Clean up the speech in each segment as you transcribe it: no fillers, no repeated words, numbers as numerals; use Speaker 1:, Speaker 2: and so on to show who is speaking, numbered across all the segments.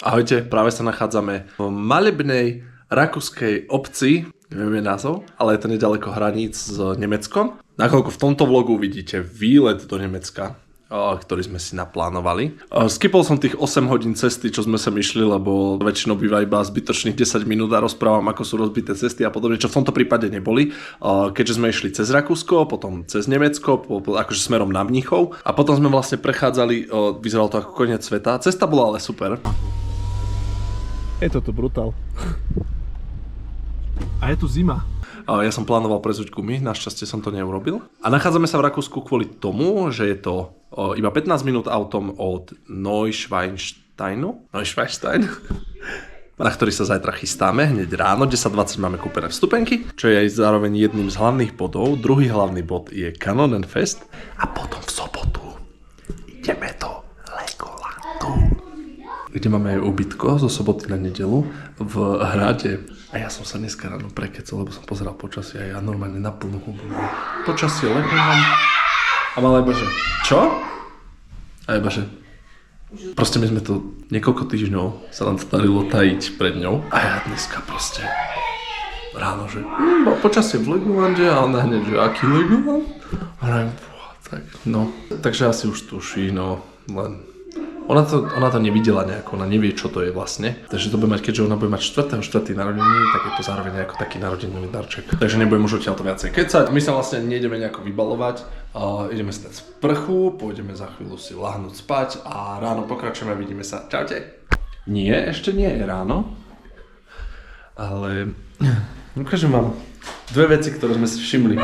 Speaker 1: Ahojte, práve sa nachádzame v malebnej rakúskej obci, neviem názov, ale je to nedaleko hraníc s Nemeckom. Nakoľko v tomto vlogu vidíte výlet do Nemecka, ktorý sme si naplánovali. Skipol som tých 8 hodín cesty, čo sme sem išli, lebo väčšinou býva iba zbytočných 10 minút a rozprávam, ako sú rozbité cesty a podobne, čo v tomto prípade neboli. Keďže sme išli cez Rakúsko, potom cez Nemecko, akože smerom na Mníchov a potom sme vlastne prechádzali, vyzeralo to ako koniec sveta. Cesta bola ale super. Je to tu brutál. A je tu zima. Ja som plánoval prezúť gumy, našťastie som to neurobil. A nachádzame sa v Rakúsku kvôli tomu, že je to iba 15 minút autom od Neuschwanstein, na ktorý sa zajtra chystáme. Hneď ráno, 10:20 máme kúpené vstupenky, čo je aj zároveň jedným z hlavných bodov. Druhý hlavný bod je Kanonenfest. A potom v sobotu ideme do Legolandu, kde máme aj ubytko zo soboty na nedeľu v hrade. A ja som sa dneska ráno prekecol, lebo som pozeral počasie a ja normálne na plnú hubu. Počasie Legoland. A mal iba, že čo? A iba, že proste my sme to niekoľko týždňov sa nám to darilo tajiť pred ňou. A ja dneska proste ráno, že počasie v Legolande a ona hneď, že aký Legoland? A tak no. Takže asi už tuší, no len... Ona to nevidela nejako, ona nevie, čo to je vlastne. Takže to bude mať, keďže ona bude mať 4. narodeniny, tak je to zároveň ako taký narodeninový darček. Takže nebudem už odtiaľ to viacej kecať. My sa vlastne nejdeme nejako vybalovať. Ideme si dať sprchu, pôjdeme za chvíľu si lahnúť spať a ráno pokračujeme a vidíme sa. Čaute. Nie, ešte nie je ráno. Ale ukážem vám dve veci, ktoré sme si všimli.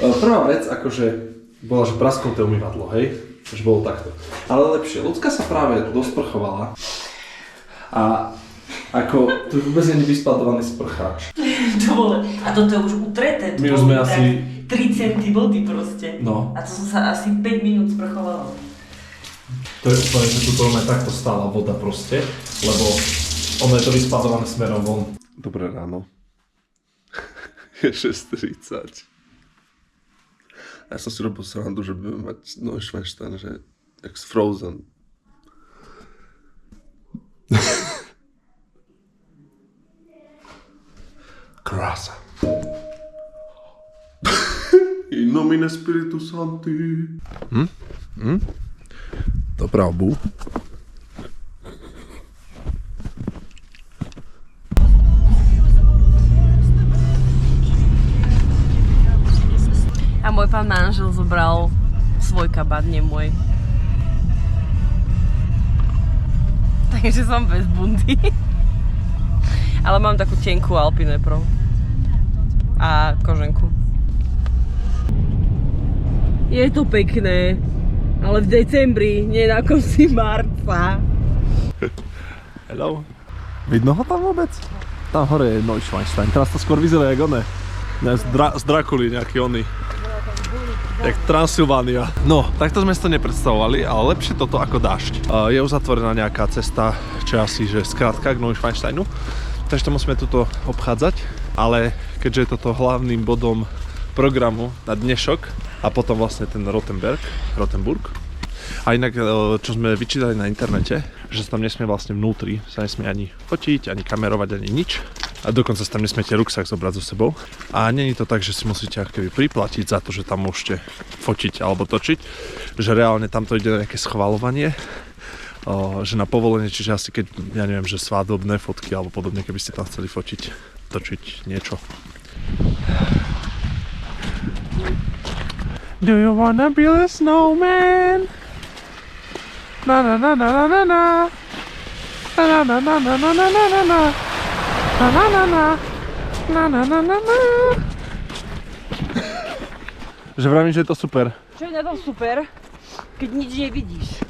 Speaker 1: Prvá vec, akože bola, že prasknuté umývadlo, hej? Už bolo takto. Ale lepšie. Ľudská sa práve dosprchovala a ako tu vôbec nie je vyspádovaný sprcháč.
Speaker 2: A toto je už utreté.
Speaker 1: My už sme asi
Speaker 2: 3 centy vody proste.
Speaker 1: No.
Speaker 2: A to som sa asi 5 minút sprchovala.
Speaker 1: To je úplne, že tu takto stála voda proste, lebo ono je to vyspádované smerom von. Dobré ráno. Je 6:30. Ja som si robil srandu, že budeme mať Neuschwanstein, že jak z Frozen. Krása. In nomine Spiritus Sancti. Dobrá obu.
Speaker 2: A môj pán manžel zobral svoj kabát, nie môj. Takže som bez bundy. Ale mám takú tenkú Alpine Pro. A koženku. Je to pekné, ale v decembri, nie na konci marca.
Speaker 1: Hello. Vidno ho tam vôbec? Tam hore je Neuschwanstein. Teraz to skôr vyzerá jak oné. Z Drakuly nejaký oný. Jak Transylvánia. No, takto sme si to nepredstavovali, ale lepšie toto ako dážď. Je uzatvorená nejaká cesta, čo asi, že skrátka k Neuschwansteinu. Takže to musíme tuto obchádzať, ale keďže je toto hlavným bodom programu na dnešok a potom vlastne ten Rotenburg. A inak, čo sme vyčítali na internete, že sa tam nesmie vlastne vnútri, sa nesmie ani fotiť, ani kamerovať, ani nič. A dokonca sa tam nesmiete ruksak zobrať so sebou. A nie je to tak, že si musíte akoby priplatiť za to, že tam môžete fotiť alebo točiť. Že reálne tamto ide nejaké schvaľovanie, že na povolenie, čiže asi keď, ja neviem, že svadobné fotky alebo podobne, keby ste tam chceli fotiť, točiť niečo. Do you wanna build a snowman? Na na na na na na na. Na na na na na na na na na. Na na na na. Na na na na na. Že vravím, že je to super.
Speaker 2: Čo je na tom super, keď nič nevidíš?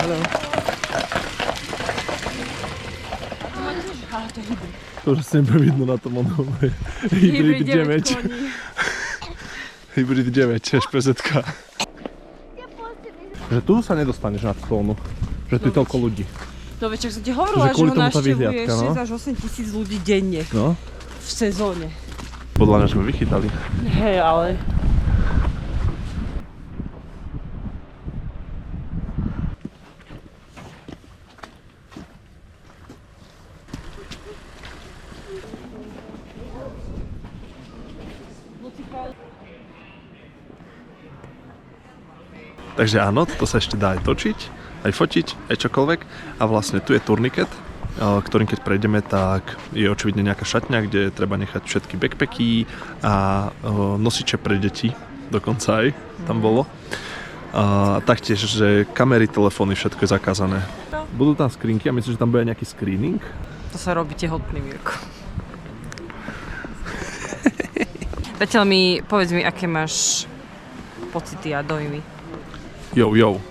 Speaker 1: Hello.
Speaker 2: Ale to je hybrid.
Speaker 1: To už asi nebude vidno na tom onom. Hybrid 9. Hybrid 9, špezetka. Že tu sa nedostaneš na tónu. Že tu je toľko ľudí.
Speaker 2: No veď, som ti hovorila, že ho navštevuje 6
Speaker 1: no?
Speaker 2: až 8 tisíc ľudí denne.
Speaker 1: No?
Speaker 2: V sezóne.
Speaker 1: Podľa mňa sme vychytali.
Speaker 2: Hej, ale...
Speaker 1: Takže áno, to sa ešte dá aj točiť, aj fotiť, aj čokoľvek. A vlastne tu je turniket, ktorým keď prejdeme, tak je očividne nejaká šatňa, kde treba nechať všetky backpacky a nosiče pre deti, dokonca aj tam bolo. A taktiež, že kamery, telefóny, všetko je zakázané. Budú tam skrinky a myslím, že tam bude nejaký screening.
Speaker 2: To sa robí tehotný, Mirko. Zatiaľ mi, povedz mi, aké máš pocity a dojmy.
Speaker 1: Jo.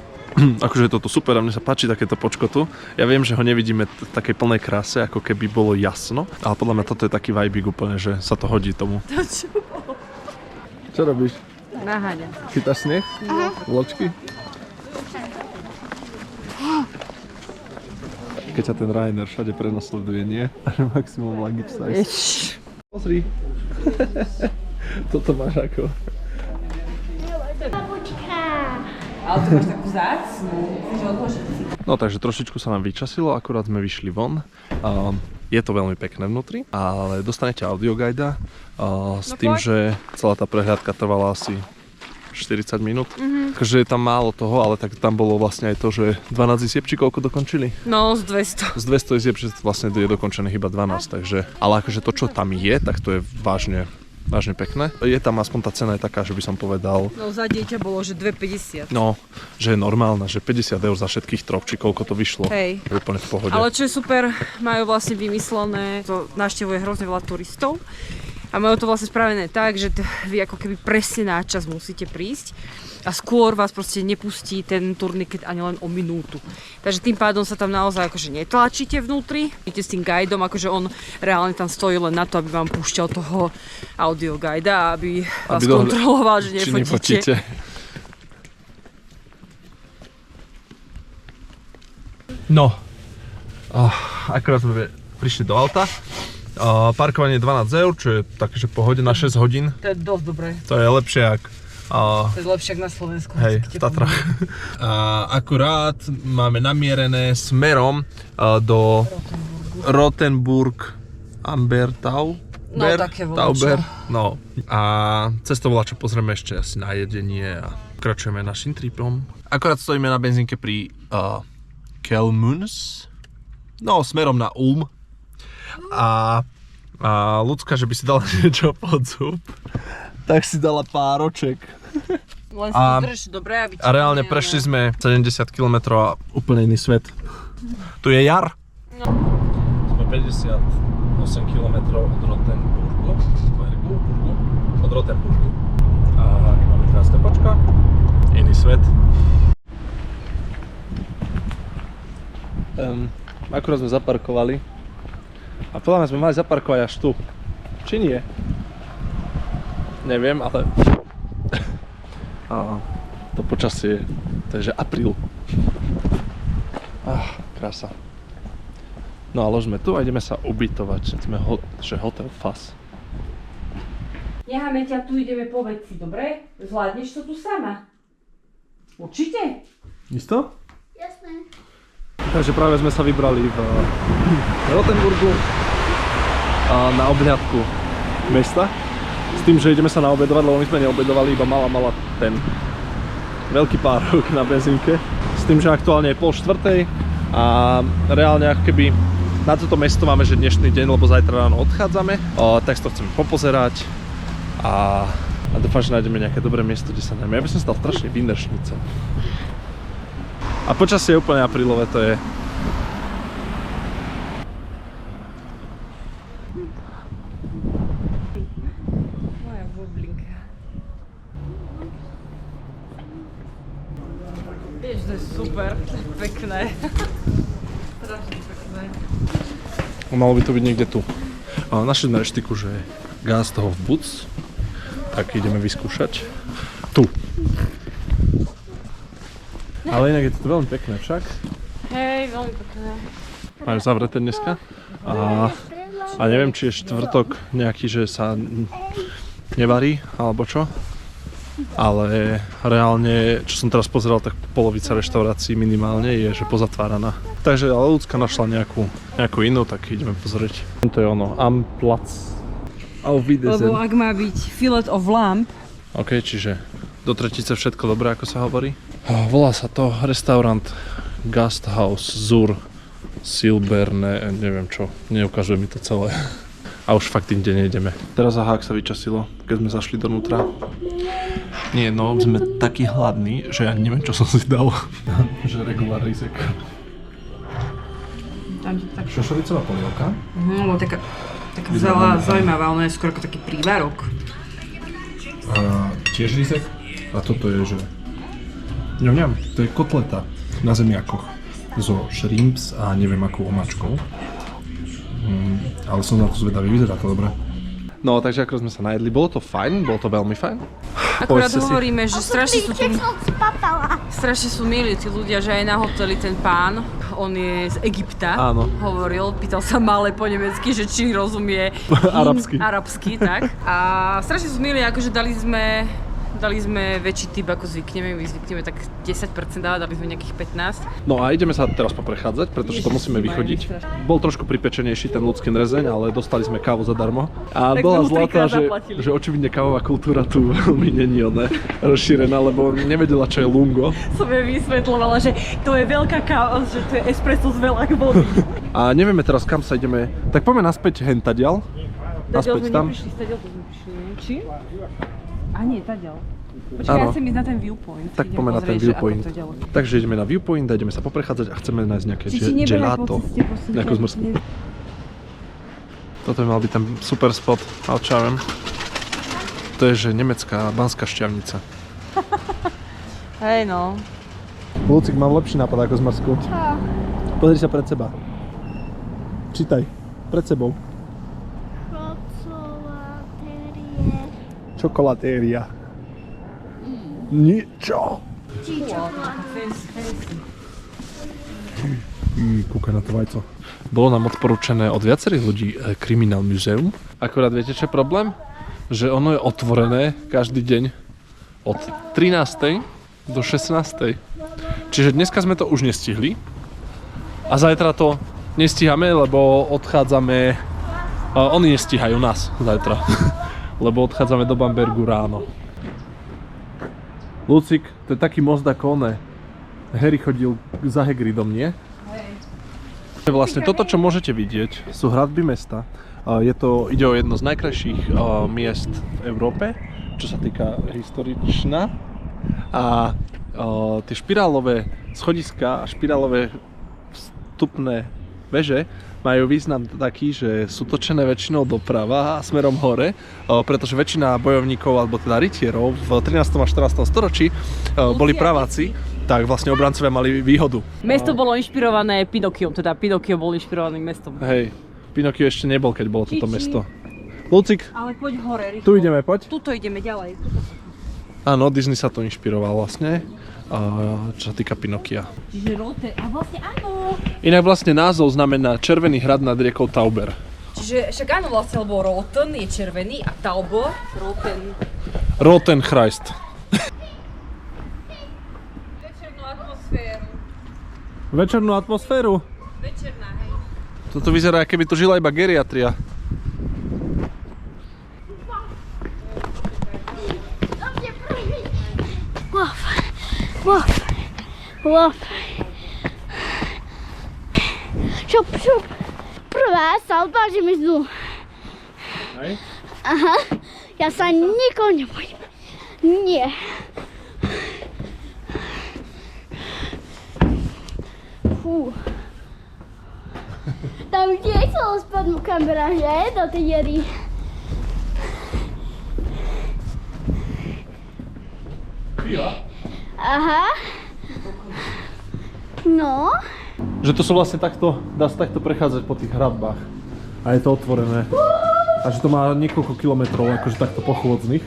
Speaker 1: Akože je toto super a mne sa páči takéto počkotu. Ja viem, že ho nevidíme v takej plnej kráse, ako keby bolo jasno, ale podľa mňa toto je taký vibík úplne, že sa to hodí tomu.
Speaker 2: To čo bolo?
Speaker 1: Čo robíš?
Speaker 2: Naháňam.
Speaker 1: Chytáš sneh? Vločky? Keď ťa ten Rainer všade prenasleduje, nie? Až maximum luggage size. Pozri. Toto máš ako.
Speaker 2: Ale to máš takú zácnu.
Speaker 1: No takže trošičku sa nám vyčasilo, akurát sme vyšli von. Je to veľmi pekné vnútri, ale dostanete audioguida s tým, že celá tá prehliadka trvala asi 40 minút. Takže je tam málo toho, ale tak tam bolo vlastne aj to, že 12 izieb, či koľko dokončili?
Speaker 2: No, z 200.
Speaker 1: Z 200 izieb, že vlastne je dokončených iba 12, takže... Ale akože to, čo tam je, tak to je vážne pekné. Je tam aspoň tá cena je taká, že by som povedal...
Speaker 2: No za dieťa bolo, že 2,50.
Speaker 1: No, že je normálna, že 50 eur za všetkých troch, či koľko to vyšlo.
Speaker 2: Hej.
Speaker 1: Úplne v pohode.
Speaker 2: Ale čo je super, majú vlastne vymyslené, to navštevuje hrozne veľa turistov a majú to vlastne spravené tak, že vy ako keby presne na čas musíte prísť a skôr vás proste nepustí ten turniket ani len o minútu. Takže tým pádom sa tam naozaj akože netlačíte vnútri, idete s tým guidom, akože on reálne tam stojí len na to, aby vám púšťal toho audio guida a aby vás kontroloval, že nefotíte. No, akorát sme prišli do auta. Parkovanie 12 eur, čo je také, že pohode na 6 hodín. To je dosť dobré.
Speaker 1: To je lepšie jak...
Speaker 2: to je lepšie ako na Slovensku.
Speaker 1: Hej, v Tatrách. Akurát máme namierené smerom do Rothenburg Ambertau.
Speaker 2: No, také volačo.
Speaker 1: No. A cestou volačo pozrieme ešte asi na jedenie a pokračujeme našim tripom. Akurát stojíme na benzínke pri Kelmuns. No, smerom na Ulm. A ľudská, že by si dala niečo pod zub, tak si dala pároček.
Speaker 2: Len si to drž, dobre, aby
Speaker 1: a reálne prešli sme 70 km a úplne iný svet. Tu je jar. No. Sme 58 km od Rothenburgu. Od Rothenburgu. A máme teraz tepačka. Iný svet. Akurát sme zaparkovali. A podľa mňa sme mali zaparkovať až tu. Či nie? Neviem, ale... to počasie, to je že apríl. Krása. No a ložme tu a ideme sa ubytovať. Sme že hotel FAS.
Speaker 2: Necháme ťa tu, ideme po veci, dobre? Zvládneš to tu sama? Určite?
Speaker 1: Isto?
Speaker 3: Jasné.
Speaker 1: Takže práve sme sa vybrali v Rothenburgu na obhliadku mesta. S tým, že ideme sa naobedovať, lebo my sme neobedovali, iba mala ten veľký párok na benzínke. S tým, že aktuálne je 3:30 a reálne ako keby na toto mesto máme, že dnešný deň, lebo zajtra ráno odchádzame. Tak to chceme popozerať a dúfam, že nájdeme nejaké dobré miesto, kde sa najmä. Ja by som stal strašne Wienerschnitzel. A počasie je úplne aprílové, to je.
Speaker 2: Moja bublinka. Vieš, to je super, to je pekné. Strašne pekné.
Speaker 1: Malo by to byť niekde tu. Našli sme reštiku, že gás toho v Buc, tak ideme vyskúšať. Tu. Ale inak je to veľmi pekné však.
Speaker 2: Hej, veľmi pekné.
Speaker 1: Majú zavreté dneska. A neviem, či je štvrtok nejaký, že sa nevarí, alebo čo. Ale reálne, čo som teraz pozeral, tak polovica reštaurácií minimálne je, že pozatváraná. Takže ale ľudská našla nejakú inú, tak ideme pozrieť. To je ono, Am Platz. Auf Wiedersehen.
Speaker 2: Lebo ak má byť filet of lamb,
Speaker 1: OK, čiže Do tretice všetko dobré, ako sa hovorí. Volá sa to restaurant Gasthaus zur Silberne, neviem čo, neukazuje mi to celé. A už fakt inde nejdeme. Teraz aha, ak sa vyčasilo, keď sme zašli donútra. Nie, no, sme takí hladní, že ja neviem, čo som si dal. Že regulár rizek. Šošovicová polievka.
Speaker 2: No, taká zaujímavá, ona je skoro ako taký prívarok.
Speaker 1: A tiež rizek. A toto je, že... Ňam, to je kotleta na zemiakoch zo shrimps a neviem akou omáčkou. Ale som na to zvedavý, vyzerá to dobre. No, takže ako sme sa najedli, bolo to fajn, bolo to veľmi fajn.
Speaker 2: Akurát hovoríme, že strašne sú milí tí ľudia, že aj na hoteli ten pán, on je z Egypta,
Speaker 1: áno.
Speaker 2: Hovoril, pýtal sa malé po nemecky, že či rozumie arabsky, tak. A strašne sú milí, akože dali sme väčší typ ako zvykneme, my zvykneme tak 10%, dali sme nejakých 15.
Speaker 1: No a ideme sa teraz poprechádzať, pretože to musíme vychodiť. Bol trošku pripečenejší ten ľudský rezeň, ale dostali sme kávu zadarmo. A tak bola zlatá, že očividne kávová kultúra tu veľmi není rozšírená, lebo nevedela, čo je lungo. Som jej vysvetľovala, že to je veľká káva, že to je espresso z veľa vody. A nevieme teraz, kam sa ideme, tak poďme naspäť hentadiaľ. Naspäť tam.
Speaker 2: Či? A nie, tadiaľ. Počkaj, ja chcem ísť na ten viewpoint.
Speaker 1: Tak poďme na ten viewpoint. Takže ideme na viewpoint a ideme sa poprechádzať a chceme nájsť nejaké gelato. Nejakú zmrzku. Toto by mal byť ten super spot, ale čo ja viem. To je, že nemecká Banská Štiavnica.
Speaker 2: Hej no.
Speaker 1: Lucik, mám lepší nápad ako zmrzku. Pozri sa pred seba. Čítaj. Pred sebou. Čokolatéria. Ničo. Kúkaj na to vajco. Bolo nám odporúčené od viacerých ľudí Criminal Museum. Akorát viete, čo je problém? Že ono je otvorené každý deň od 13. do 16. Čiže dneska sme to už nestihli. A zajtra to nestíhame, lebo odchádzame... Oni nestíhajú nás zajtra. Lebo odchádzame do Bambergu ráno. Lucik, to je taký most ako oné. Harry chodil za Hagridom, nie? Hej. Vlastne toto, čo môžete vidieť, sú hradby mesta. Ide o jedno z najkrajších miest v Európe, čo sa týka historičná. A tie špirálové schodiska a špirálové vstupné veže majú význam taký, že sú točené väčšinou doprava a smerom hore, pretože väčšina bojovníkov, alebo teda rytierov v 13. a 14. storočí boli praváci, tak vlastne obrancovia mali výhodu.
Speaker 2: Mesto bolo inšpirované Pinokiom, teda Pinokio bol inšpirovaný mestom.
Speaker 1: Hej, Pinokio ešte nebol, keď bolo toto mesto. Lucik,
Speaker 2: ale poď hore, rýchlo.
Speaker 1: Tu ideme, poď.
Speaker 2: Tuto ideme ďalej.
Speaker 1: Áno, Disney sa to inšpiroval vlastne. Čo sa týka Pinokia.
Speaker 2: Čiže Roten, a vlastne áno.
Speaker 1: Inak vlastne názov znamená Červený hrad nad riekou Tauber.
Speaker 2: Čiže však áno vlastne, lebo Roten je červený a Tauber,
Speaker 1: Roten Christ.
Speaker 2: Večernú atmosféru.
Speaker 1: Večernú atmosféru?
Speaker 2: Večerná, hej.
Speaker 1: Toto vyzerá, keby tu žila iba geriatria.
Speaker 3: Łap. Šup. Prvé sa odvážim ísť dnu.
Speaker 1: Hej?
Speaker 3: Aha. Ja sa nikoho nebojím. Nie. Fú. Tam tiež chcelo spadnúť kamera, že? Do tej jery. Aha. No.
Speaker 1: Že to sú vlastne takto, dá sa takto prechádzať po tých hradbách. A je to otvorené. A že to má niekoľko kilometrov, akože takto pochôdznych.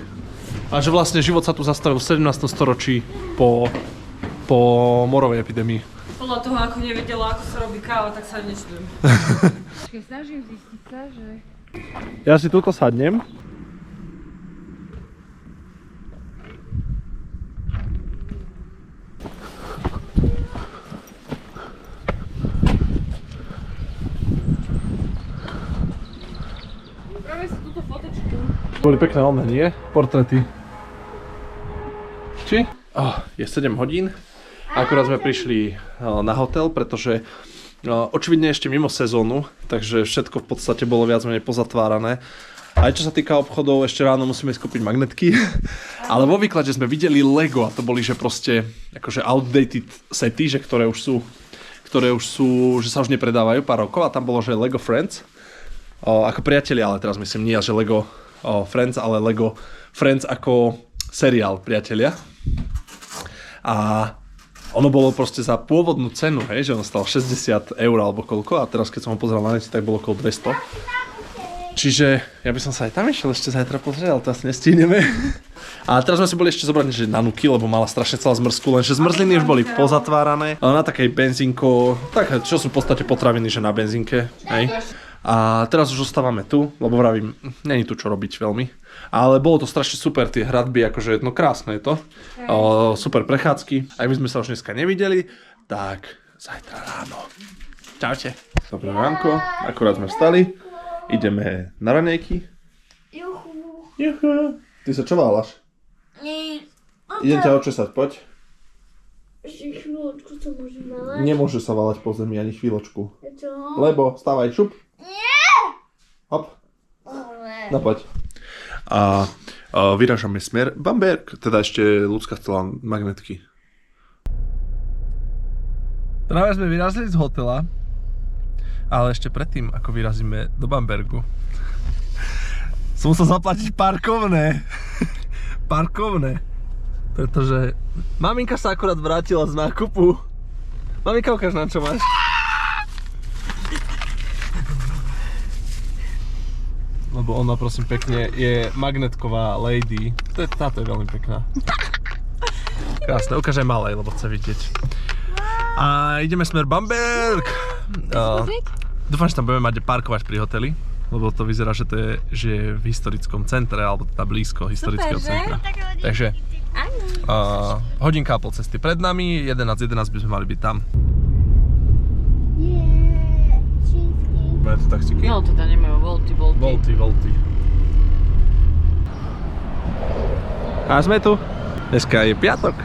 Speaker 1: A že vlastne život sa tu zastavil v 17. storočí po morovej epidémii.
Speaker 2: Podľa toho, ako nevedela, ako sa robí káva, tak sa nečudujem. Snažím zistiť sa, že...
Speaker 1: Ja si tuto sadnem.
Speaker 2: Práve si túto fotečku.
Speaker 1: Boli pekné oné, nie? Portréty. Či? Je 7 hodín. Akurát sme prišli na hotel, pretože očividne ešte mimo sezónu, takže všetko v podstate bolo viac menej pozatvárané. Aj čo sa týka obchodov, ešte ráno musíme skúpiť magnetky. Ale vo výklade sme videli Lego a to boli, že proste akože outdated sety, že ktoré už sú, že sa už nepredávajú pár rokov a tam bolo, že Lego Friends. Ako priatelia, ale teraz myslím nie, že Lego Friends, ale Lego Friends ako seriál priatelia. A ono bolo proste za pôvodnú cenu, hej, že ono stalo 60 eur alebo koľko a teraz keď som ho pozeral na nete, tak bolo okolo 200. Čiže ja by som sa aj tam išiel ešte zajtra pozrieť, ale to asi nestihneme. A teraz sme si boli ešte zobrať, že na Nuky, lebo mala strašne celá zmrzku, lenže zmrzliny už boli pozatvárané. Na takej benzínko, tak čo sú v podstate potraviny, že na benzínke, hej. A teraz už ostávame tu, lebo vravím, není tu čo robiť veľmi. Ale bolo to strašne super, tie hradby, akože no krásne je to. Super prechádzky. Aj my sme sa už dneska nevideli, tak zajtra ráno. Čaute. Dobré ránko, akurát sme vstali. Ideme na raňajky. Juhu. Ty sa čo váľaš? Idem ťa očesať, poď.
Speaker 3: Ešte chvíľočku sa môžem váľať.
Speaker 1: Nemôže sa váľať po zemi ani chvíľočku.
Speaker 3: Čo?
Speaker 1: Lebo, stávaj, šup.
Speaker 3: Nie!
Speaker 1: Hop. No poď. A vyrážame smer Bamberg, teda ešte Ľudská chcela magnetky. Práve sme vyrazili z hotela, ale ešte predtým, ako vyrazíme do Bambergu, som musel zaplatiť parkovné. Parkovné. Pretože maminka sa akurát vrátila z nákupu. Maminka, ukáž nám, čo máš. Lebo ona, prosím pekne, je magnetková lady. Táto je veľmi pekná. Krásne, ukáž aj malej, lebo chce vidieť. A ideme smer Bamberg. Dúfam, že tam budeme mať parkovať pri hoteli, lebo to vyzerá, že to je, že je v historickom centre, alebo teda blízko historického centra. Takže hodinka a pol cesty pred nami, 11 by sme mali byť tam.
Speaker 3: Čínsky.
Speaker 1: Majú tu taxíky?
Speaker 2: No teda nemajú Volty.
Speaker 1: A sme tu. Dneska je piatok.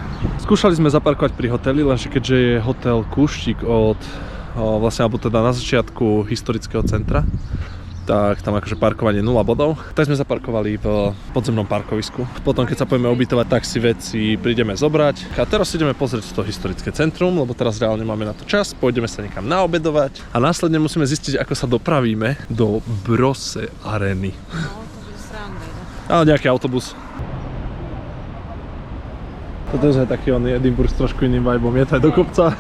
Speaker 1: Skúšali sme zaparkovať pri hoteli, lenže keďže je hotel Kúštik od vlastne, alebo teda na začiatku historického centra, tak tam akože parkovanie 0 bodov. Tak sme zaparkovali v podzemnom parkovisku. Potom keď sa pôjdeme ubytovať, tak si veci prídeme zobrať. A teraz ideme pozrieť to historické centrum, lebo teraz reálne máme na to čas. Pôjdeme sa niekam naobedovať a následne musíme zistiť, ako sa dopravíme do Brose Areny.
Speaker 2: No, to je sranda.
Speaker 1: Ale nejaký autobus. Toto je taký Edinburgh s trošku iným vibom, je to aj do kopca.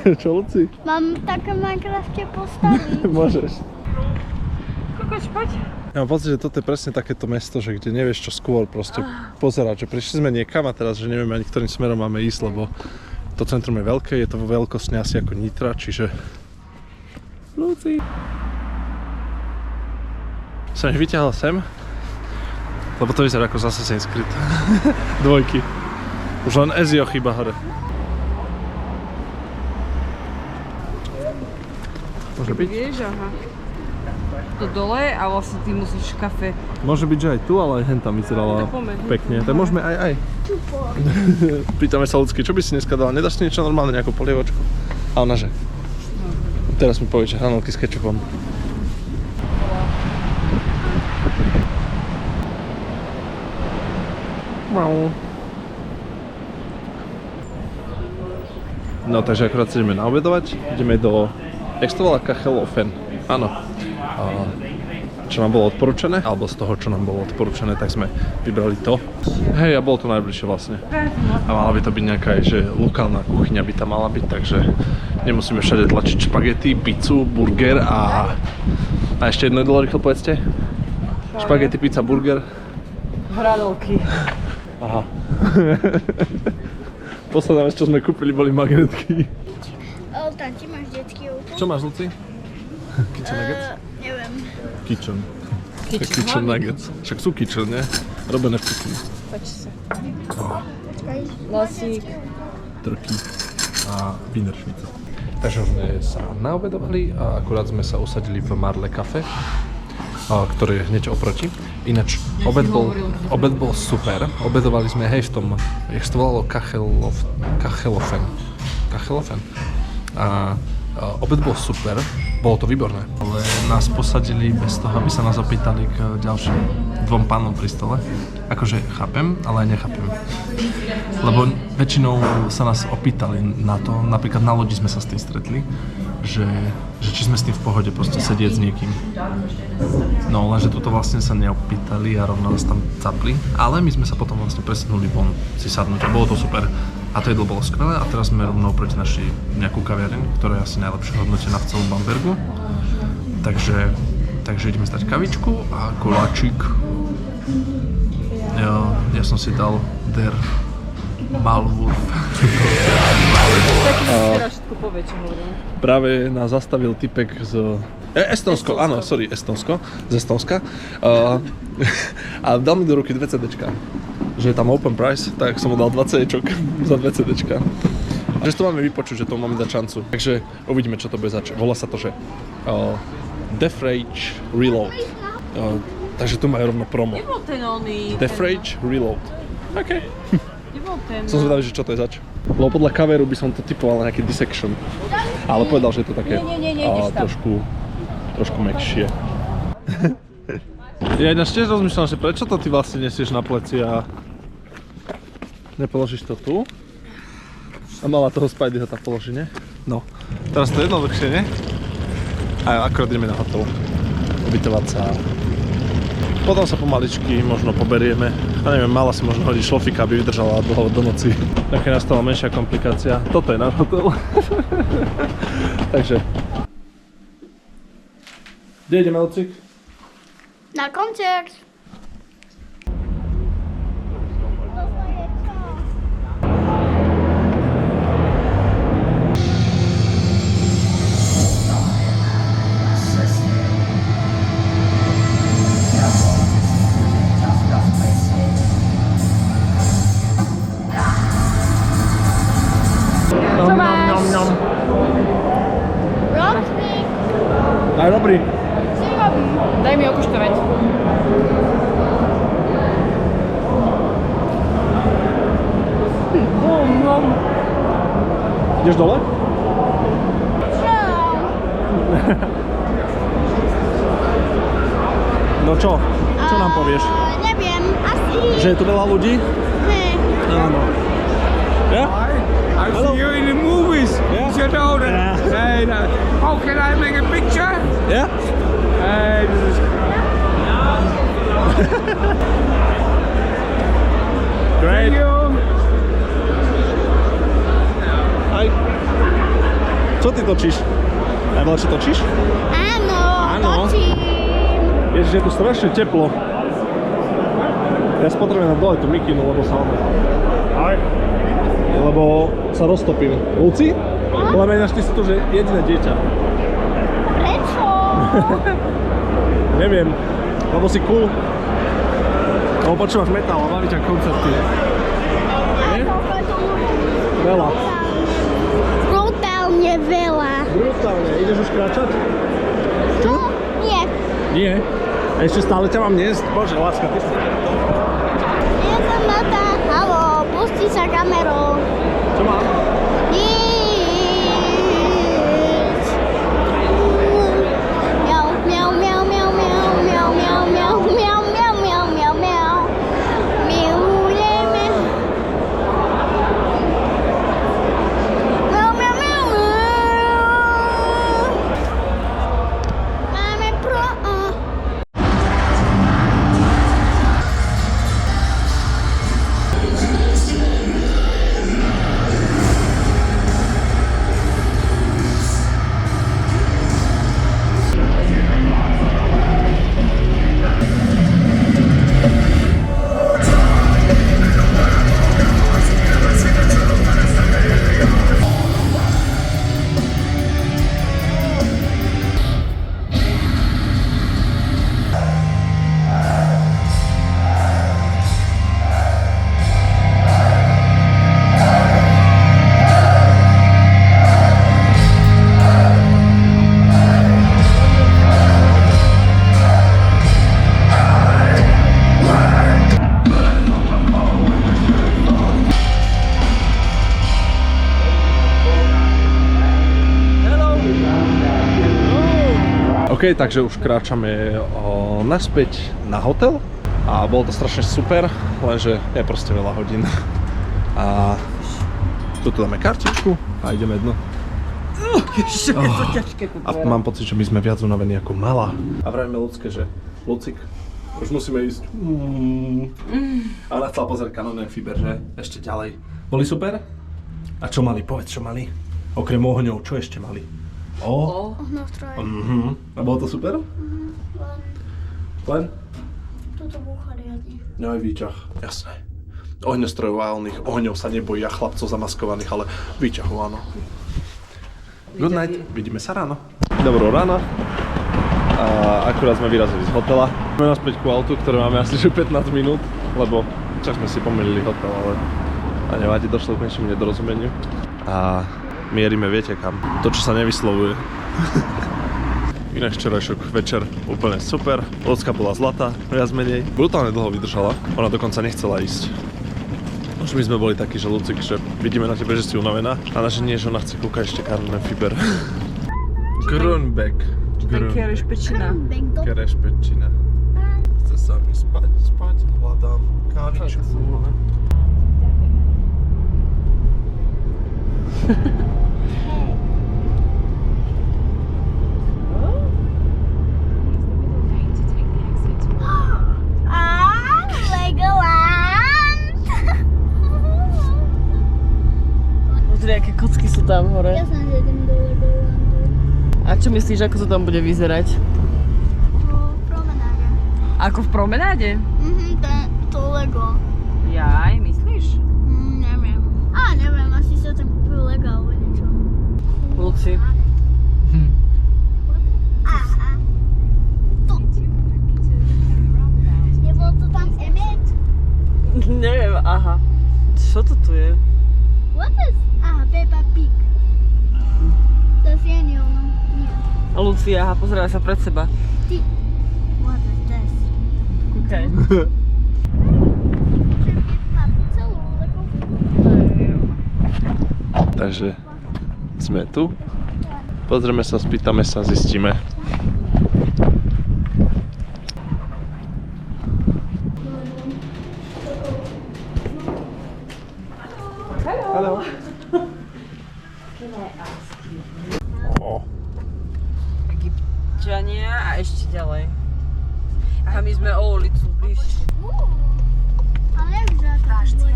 Speaker 1: Čo, Luci?
Speaker 3: Mám také Minecrafte postaviť.
Speaker 1: Môžeš.
Speaker 2: Kokoč, poď.
Speaker 1: Ja mám pocit, že toto je presne takéto mesto, že kde nevieš čo skôr proste pozerať, že prišli sme niekam a teraz, že nevieme ani ktorým smerom máme ísť, lebo to centrum je veľké, je to vo veľkosti asi ako Nitra, čiže... Luci. Som ich vyťahol sem, lebo to vyzerá ako z Assassin's Creed. Dvojky. Už len Ezio chýba hore. Môže byť?
Speaker 2: Vieš, aha. To dole a vlastne ty musíš kafe.
Speaker 1: Môže byť, že aj tu, ale aj hen tam vyzerala pekne. Tak môžeme aj. Pýtame sa ľudsky, čo by si dneska dala? Nedáš si niečo normálne, nejakú polievočku? A ona že? Teraz mi povie, že hranolky s kečupom. No takže akorát sa ideme naobedovať, ideme do, jak to volá, Kachelofen, áno. Čo nám bolo odporúčané, alebo z toho, čo nám bolo odporúčané, tak sme vybrali to. Hej, a bolo to najbližšie vlastne. A mala by to byť nejaká, že lokálna kuchyňa by tam mala byť, takže nemusíme všade tlačiť špagety, pizzu, burger a ešte jedno jedlo rýchlo povedzte. Špagety, pizza, burger.
Speaker 2: Hranolky.
Speaker 1: Aha. Posledná vec, čo sme kúpili, boli magnetky.
Speaker 3: Tati, máš detský auto?
Speaker 1: Čo máš, Luci? Kitchen nuggets?
Speaker 3: Neviem.
Speaker 1: Kitchen nuggets. Však sú kitchen, nie? Robené v kitchen.
Speaker 2: Poď sa.
Speaker 3: Počkaj.
Speaker 2: Lasík.
Speaker 1: Turkey a Wiener Schnitzel. Takže sme sa naobedovali a akurát sme sa usadili v Marle Cafe, ktoré je hneď oproti. Ináč, obed bol super. Obedovali sme, hej, v tom, jak sa to volalo, Kachelofen. A obed bol super, bolo to výborné. Ale nás posadili bez toho, aby sa nás opýtali k ďalším dvom pánom pri stole. Akože chápem, ale aj nechápem. Lebo väčšinou sa nás opýtali na to, napríklad na lodi sme sa s tým stretli, že či sme s tým v pohode proste sedieť s niekým. No lenže tuto vlastne sa neopýtali a rovno nás tam capli, ale my sme sa potom vlastne presunuli von si sadnúť a bolo to super. A to jedlo bolo skvelé a teraz sme rovno oproti našli nejakú kaviareň, ktorá je asi najlepšie hodnotená v celom Bambergu. Takže ideme stať kavičku a koláčik. Ja som si dal der Malwurf.
Speaker 2: Všetko povie, čo hovorím.
Speaker 1: Práve nás zastavil typek z Estonsko, áno, sorry, Estonsko, z Estonska. A dal mi do ruky 2 CDčka. Že je tam open price, tak som mu dal 2 CDčok za 2 CDčka. A že to máme vypočuť, že to máme dať šancu. Takže uvidíme, čo to bude zač. Volá sa to, že Death Rage Reload. Takže tu majú rovno promo.
Speaker 2: Nebol ten oný...
Speaker 1: Death Rage Reload. OK.
Speaker 2: Nebol ten...
Speaker 1: Som zvedavý, že čo to je zač. Lebo podľa kaveru by som to typoval na nejaký dissection. Ale povedal, že je to také trošku mäkšie. Ja ináč tiež rozmýšľam, že prečo to ty vlastne nesieš na pleci a nepoložíš to tu? A mala toho Spideyho tá položí, nie? No, teraz to je jednoduchšie, nie? A akorát ideme na hotel ubytovať sa. Potom sa pomaličky možno poberieme. A neviem, mala si možno hodiť šlofika, aby vydržala dlho do noci. Také nastala menšia komplikácia. Toto je náš hotel. Takže. Kde ideme, Lucik?
Speaker 3: Na koncert.
Speaker 2: Čo máš?
Speaker 3: Rockstick.
Speaker 1: Aj dobrý.
Speaker 2: Daj mi okuštovať.
Speaker 1: Ideš dole? No čo? Čo nám povieš?
Speaker 3: Neviem, asi.
Speaker 1: Že je tu veľa ľudí?
Speaker 3: Ne.
Speaker 1: Áno. Ja?
Speaker 4: I see you in the movies.
Speaker 1: Yeah.
Speaker 4: You know that.
Speaker 1: Yeah.
Speaker 4: Hey, how can I make a picture?
Speaker 1: Ja?
Speaker 4: Hey, this is
Speaker 1: Great.
Speaker 4: you.
Speaker 1: Aj. Čo ty točíš? Nebo čo točíš?
Speaker 3: Áno,
Speaker 1: Áno.
Speaker 3: točím.
Speaker 1: Ježiš, je tu strašne teplo. Ja spotrebujem na dole tú mikinu, lebo sa lebo sa roztopím. Luci? Podľa mňa ty si tu, že jediné dieťa.
Speaker 3: Prečo?
Speaker 1: Neviem, lebo si cool. Lebo počúvaš metal a baví ťa koncerty. Nie? Veľa.
Speaker 3: Brutálne veľa.
Speaker 1: Brutálne. Ideš už kráčať?
Speaker 3: Čo? Nie.
Speaker 1: Nie. A ešte stále ťa mám niesť? Bože, láska, ty si...
Speaker 3: Ja som na tá. Haló, pusti sa kamerou.
Speaker 1: Čo mám?
Speaker 3: Nič. Miau, miau, miau, miau, miau, miau, miau, miau, miau, miau, miau, miau, miau. Milujeme. Miau, miau, miau, miau. Máme pro...
Speaker 1: OK, takže už kráčame naspäť na hotel a bolo to strašne super, lenže je proste veľa hodín. A tuto dáme kartičku a ideme dnu.
Speaker 2: Je to ťažké.
Speaker 1: A mám pocit, že my sme viac unavení ako mala. A vravíme ľudské, že Lucik, už musíme ísť. A ona chcela pozrieť Canon and Fiber, že? Ešte ďalej. Boli super? A čo mali? Povedz, čo mali? Okrem ohňov, čo ešte mali?
Speaker 3: Ohno v troje.
Speaker 1: A bolo to super? Len?
Speaker 3: Toto búcha riadne.
Speaker 1: No aj výťah, jasné. Ohňostrojov a oných ohňov sa neboja chlapcov zamaskovaných, ale výťahu áno. Good night, vidíme sa ráno. Dobrú ráno. A akurát sme vyrazili z hotela. Sme naspäť ku autu, ktoré máme asi 15 minút, lebo čak sme si pomýlili hotel, ale a nevadí, došlo k niečomu nedorozumeniu. A mierime, viete kam, to čo sa nevyslovuje. Inak včerajšok večer úplne super, Lucka bola zlatá, viac menej. Brutálne dlho vydržala, ona dokonca nechcela ísť. Už my sme boli takí, že Lucik, že vidíme na tebe, že si unavená, a naše nie, že ona chce kúkať ešte Canon and Fiber. Grünbeck.
Speaker 2: Kerešpečina.
Speaker 1: Kerešpečina. Chce sa mi spať, hľadám kávičku.
Speaker 5: Pozri, aké kocky sú tam hore.
Speaker 3: Ja som idem do Legolandu.
Speaker 5: A čo myslíš, ako to tam bude vyzerať?
Speaker 3: Po promenáde.
Speaker 5: Ako v promenáde?
Speaker 3: To Lego.
Speaker 5: Jaj, myslíš?
Speaker 3: Neviem. Neviem, asi sa tam kúpil Lego alebo niečo.
Speaker 5: Luci.
Speaker 3: Nebol to tam Emmet?
Speaker 5: Neviem, aha. Čo to tu je?
Speaker 3: What is... Peppa Pig. To je nie ono. Nie.
Speaker 5: A Luci, aha, pozeraj sa pred seba.
Speaker 3: Ty. What is this?
Speaker 5: Kúkaj.
Speaker 3: Celú Lego.
Speaker 1: Takže sme tu. Pozrieme sa, spýtame sa, zistíme. Hello.
Speaker 5: Egypťania a ešte ďalej. Aha, my sme o ulicu bližšie.
Speaker 3: Ale nevyzerá to.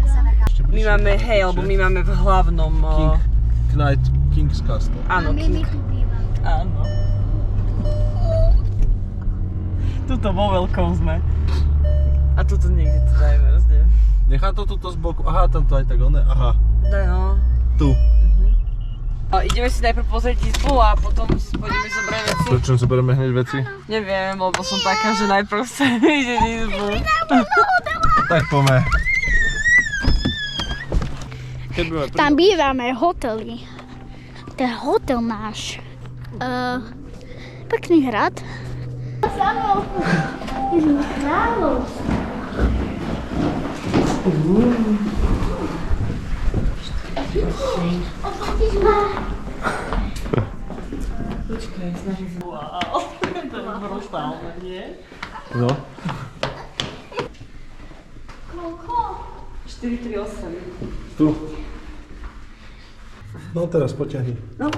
Speaker 5: My máme, hej, lebo my máme v hlavnom...
Speaker 1: King's Castle.
Speaker 5: Áno,
Speaker 3: My
Speaker 5: King.
Speaker 3: tu bývame.
Speaker 5: Áno. Tuto vo veľkom sme. A tuto niekde to dajme, rozdiel.
Speaker 1: Nechá to tuto z boku. Aha, tam to aj tak oné. Aha.
Speaker 5: Daj no.
Speaker 1: Tu.
Speaker 5: Ideme si najprv pozrieť izbu a potom si pôjdeme zobrať veci.
Speaker 1: Prečo si berieme hneď veci?
Speaker 5: Neviem, lebo som taká, že najprv chcem vidieť izbu.
Speaker 1: Tak poďme.
Speaker 3: Tam bývame hotely. To je hotel náš. Pekný hrad. Samo Južný kráľov. Oplatíš ma.
Speaker 5: Počkaj, snažím sa. Wow, to je brutálne, nie?
Speaker 1: No.
Speaker 3: Koľko?
Speaker 5: 438.
Speaker 1: Tu. No teraz poťahni.
Speaker 5: No.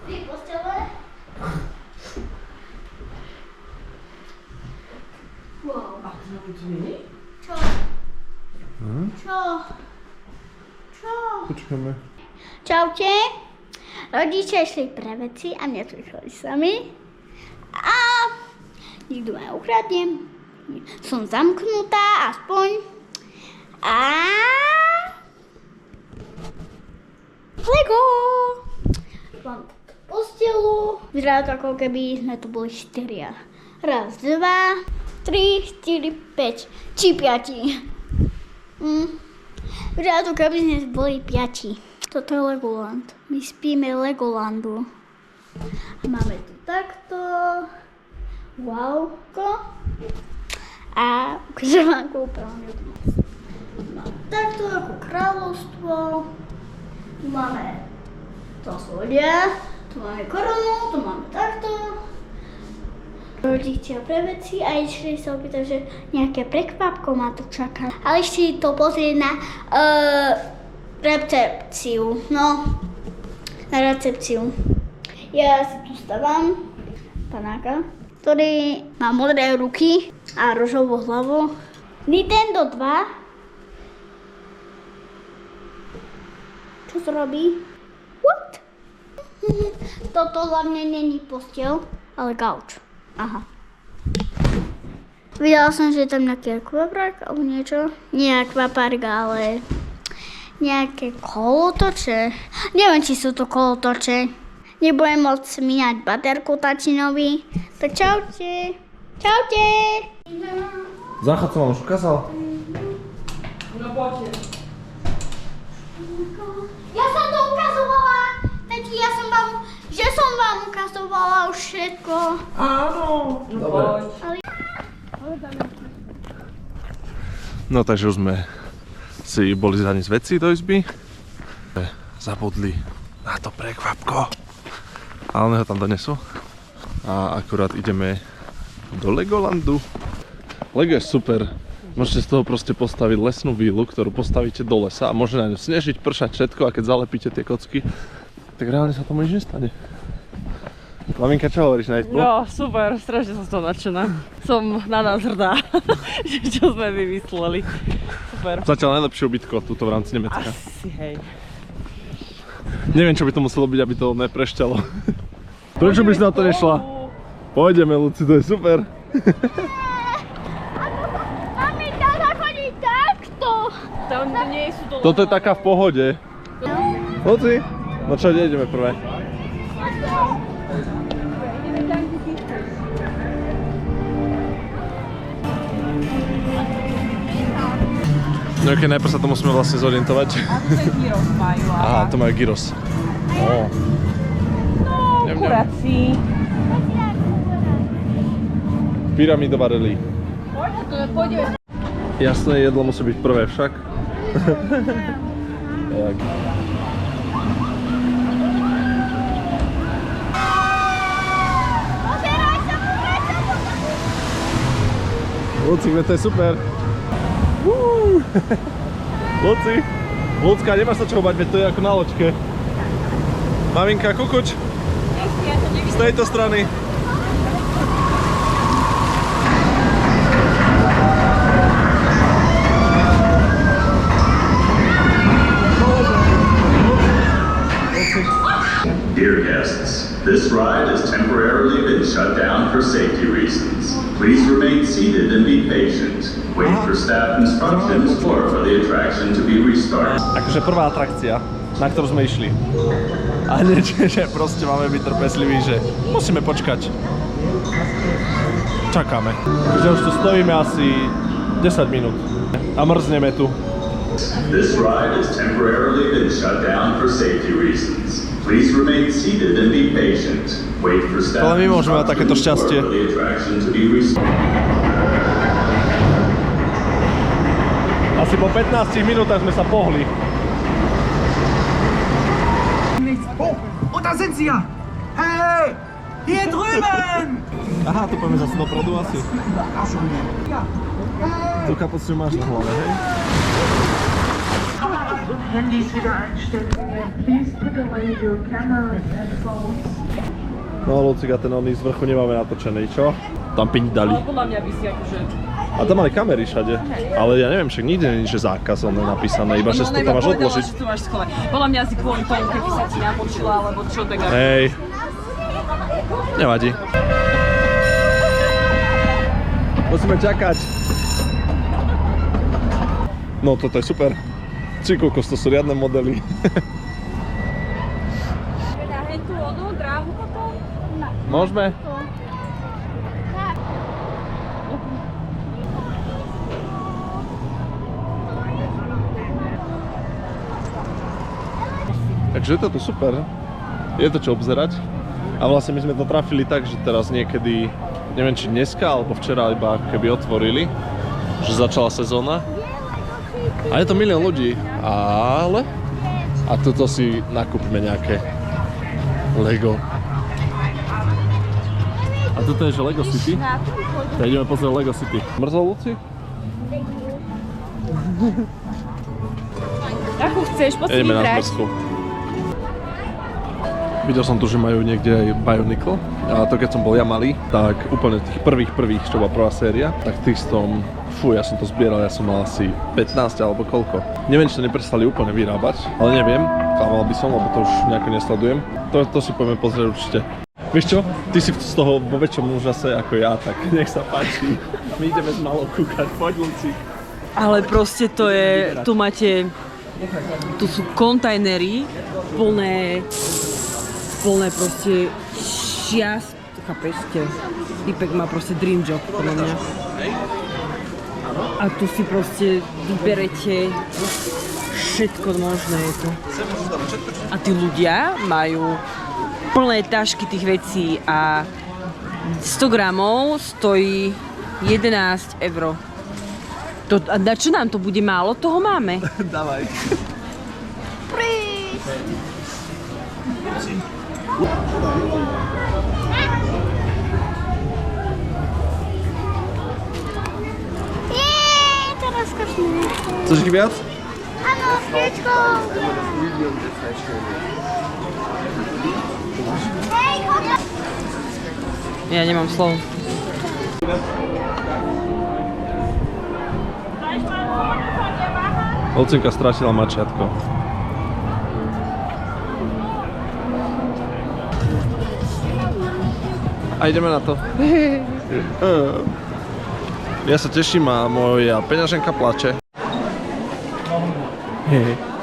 Speaker 3: Ty postele? Wow.
Speaker 5: A to tu nie?
Speaker 3: Čo? Čo? Čo?
Speaker 1: Počkáme.
Speaker 3: Čaute. Rodičia išli pre veci a mňa tu išli sami. A nikto ma ukradne. Som zamknutá aspoň. A Lego. Mám postelu. Vyzerá to ako keby sme tu boli 4. Raz, 2, 3, 4, 5. Či 5. Vyzerá to keby sme boli 5. Toto je Legoland. My spíme Legolandu. Máme tu takto. Wowko. A ukážem vám kúpeľňu. máme takto ako kráľovstvo. Tu máme to sú ľudia, tu máme korunu, tu máme takto. Rodičia pre veci a ešte sa opýtam, že nejaké prekvapko ma tu čaká. Ale ešte to pozrieť na recepciu, no, na recepciu. Ja si tu stávam, panáka, ktorý má modré ruky a ružovú hlavu. Nintendo 2. Čo to robí? What? Toto hlavne není posteľ, ale gauč. Aha. Videla som, že je tam nejaký akvapark alebo niečo. Nie akvapark, ale nejaké kolotoče. Neviem, či sú to kolotoče. Nebudem môcť míňať baterku tatinovi. Tak čaute. Čaute.
Speaker 1: Záchod som vám už ukázal?
Speaker 2: No poďte.
Speaker 3: Ja som to ukazovala. Tati, že som vám ukazovala už všetko.
Speaker 5: Áno.
Speaker 1: Dobre. No takže už sme si boli zaniesť veci do izby. Zabudli na to prekvapko. Ale oni ho tam donesú. A akurát ideme do Legolandu. Lego je super. Môžete z toho proste postaviť lesnú vílu, ktorú postavíte do lesa a môže na ňu snežiť, pršať všetko a keď zalepíte tie kocky, tak reálne sa tomu nič nestane. Maminka, čo hovoríš na izbu?
Speaker 5: No, super, strašne som z toho nadšená. Som na nás hrdá, čo sme vymysleli. Super.
Speaker 1: Zatiaľ najlepšie ubytko tuto v rámci Nemecka.
Speaker 5: Asi, hej.
Speaker 1: Neviem, čo by to muselo byť, aby to neprešťalo. Prečo by si na to nešla? Pôjdeme, Luci, to je super.
Speaker 3: Mami, tam chodí takto.
Speaker 5: Tam nie sú dole.
Speaker 1: Toto je taká v pohode. Luci, no čo, kde ideme prvé? No okej, najprv sa to musíme vlastne zorientovať.
Speaker 5: A to je gyros majú.
Speaker 1: Aha, to majú gyros. Oh.
Speaker 5: No, kurací.
Speaker 1: Pyramidová relí.
Speaker 5: Poďme.
Speaker 1: Jasné, jedlo musí byť prvé však. Tak. Luci, to je super. Luci, Lucka, nemáš sa čoho bať, veď to je ako na loďke. Maminka, kukuč. Z tejto strany.
Speaker 6: Dear guests, this ride has temporarily been shut down for safety reasons. Please remain seated and be patient. Wait for staff instructions or for the attraction to be restarted.
Speaker 1: Akože prvá atrakcia, na ktorú sme išli. A nie, že proste máme byť trpezliví, že musíme počkať. Čakáme. Takže už tu stojíme asi 10 minút a mrzneme tu.
Speaker 6: This ride has temporarily been shut down for safety reasons. Please remain seated and be patient. Wait for staff
Speaker 1: Ale my môžeme mať takéto šťastie.
Speaker 6: or for the attraction to be restarted.
Speaker 1: Asi po 15 minútach sme sa pohli.
Speaker 4: Oh, und da sind sie ja! Hey! Hier drüben!
Speaker 1: Aha, tu poďme zase dopredu asi. Tu kapucu máš na hlave, hej?
Speaker 7: Handys wieder einstellen. Please put away your cameras and phones.
Speaker 1: No, Lucika, ten oný z vrchu nemáme natočený, čo? Tam dali.
Speaker 5: Ale podľa mňa by si akože...
Speaker 1: A tam mali kamery všade. Ale ja neviem, však nikde nie je, že zákaz on je napísané, iba že si to tam máš odložiť.
Speaker 5: Že tu máš schovať. Podľa mňa asi kvôli tomu, keby sa ti napočula, alebo čo tak ako...
Speaker 1: Hej. Nevadí. Musíme čakať. No, toto je super. Či kokos, to sú riadne modely.
Speaker 2: Na hentu onu dráhu potom?
Speaker 1: Môžeme? Takže je to tu super. Je to čo obzerať. A vlastne my sme to trafili tak, že teraz niekedy, neviem či dneska alebo včera iba keby otvorili, že začala sezóna. A je to milión ľudí, ale... A toto si nakúpime nejaké Lego. A toto je, že Lego City? Tak ideme pozrieť Lego City. Mrzol, Luci?
Speaker 2: Ako chceš, poď si
Speaker 1: Ideme na
Speaker 2: vybrať.
Speaker 1: zmrzku. Videl som tu, že majú niekde aj Bionicle. A to keď som bol ja malý, tak úplne tých prvých, čo bola prvá séria, tak tých som... Fú, ja som to zbieral, ja som mal asi 15 alebo koľko. Neviem, či to neprestali úplne vyrábať, ale neviem, klamal by som, lebo to už nejako nesledujem. To si poďme pozrieť určite. Vieš čo? Ty si z toho vo väčšom úžase ako ja, tak nech sa páči. My ideme malo kúkať, poď Luci.
Speaker 2: Ale proste to je, tu máte, tu sú kontajnery plné proste šiast, chápeš, typek má proste dream job, podľa mňa. A tu si proste vyberete všetko možné je tu. A tí ľudia majú plné tašky tých vecí a 100 gramov stojí 11 €. A na čo nám to bude málo? Toho máme.
Speaker 1: Dávaj.
Speaker 3: Teraz skočíme.
Speaker 1: Chceš ich viac?
Speaker 3: Áno, sviečko. Hej, choď.
Speaker 2: Ja nemám slov.
Speaker 1: Lucinka stratila mačiatko. A ideme na to. Ja sa teším a moja peňaženka plače.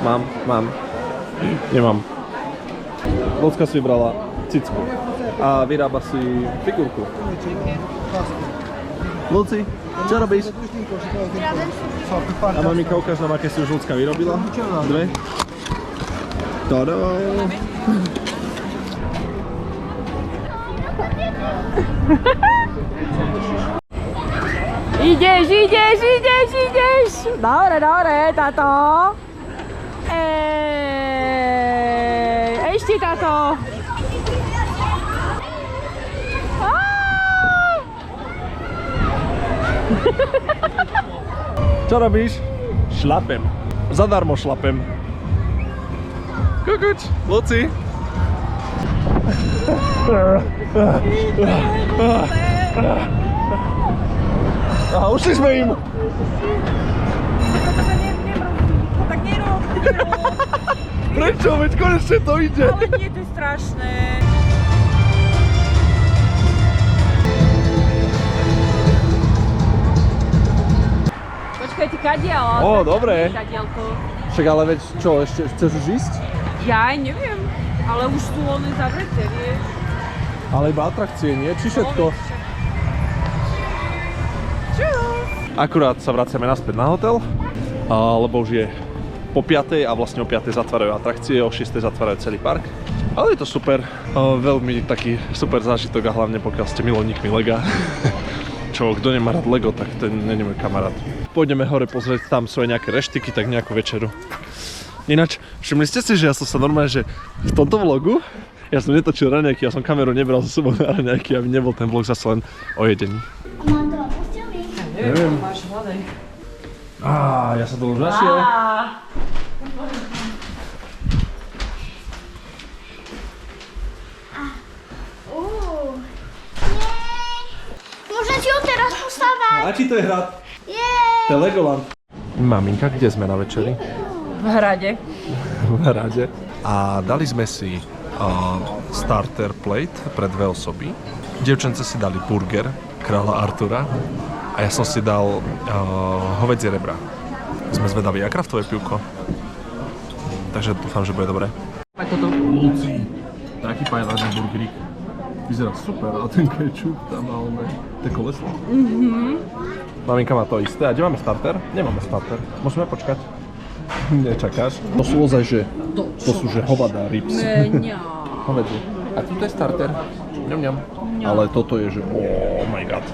Speaker 1: Mám. Nemám. Lucka si vybrala cicku a vyrába si figurku. Luci, čo robíš? A maminka, ukáž nám, aké si už Lucka vyrobila. Dve. Tada!
Speaker 2: Ideš! Dobre, táto. Ešte táto.
Speaker 1: Čo robíš? Šlapem. Zadarmo šlapem. Kukuč, Luci. Aha, ušli sme im.
Speaker 2: Tak nerob.
Speaker 1: Prečo? Veď konečne to ide.
Speaker 2: Ale nie, to je strašné. Počkajte, kadiaľ?
Speaker 1: Ó, dobre.
Speaker 2: Kadiaľko.
Speaker 1: Však ale veď čo, ešte chceš už ísť?
Speaker 2: Ja aj neviem, ale už tu on je zavreté, vieš.
Speaker 1: Ale iba atrakcie, nie? Či všetko? Akurát sa vraciame naspäť na hotel, lebo už je po 5:00 a vlastne o 5:00 zatvárajú atrakcie, o 6:00 zatvárajú celý park. Ale je to super, veľmi taký super zážitok a hlavne pokiaľ ste milovníkmi Lega. Čo, kto nemá rád Lego, tak to není môj kamarát. Pôjdeme hore pozrieť, tam sú aj nejaké reštiky, tak nejakú večeru. Ináč, všimli ste si, že ja som sa normálne, že v tomto vlogu, ja som netočil raňajky, ja som kameru nebral so sebou na raňajky, aby nebol ten vlog zase len o jedení.
Speaker 3: Mám to opustili?
Speaker 1: Neviem.
Speaker 2: Máš hľadaj.
Speaker 1: Ja sa to už našiel.
Speaker 3: Môžem si ho teraz postavať.
Speaker 1: A či to je hrad? To je Legoland. Maminka, kde sme na večeri?
Speaker 2: V hrade.
Speaker 1: V hrade. A dali sme si starter plate pre 2 osoby. Dievčence si dali burger kráľa Artura a ja som si dal hovädzie rebra. Sme zvedaví, a kraftové pivko. Takže dúfam, že bude dobré. Luci, taký pajlážny burgerík. Vyzerá super a ten kečup tam má tie koleslo. Maminka má to isté. A kde máme starter? Nemáme starter. Môžeme počkať? Nečakáš? To sú ozaj, že to sú že hovada ribs. Hovedzi. A tu je starter. Ňam, ňam. Ale toto je, že oh my god.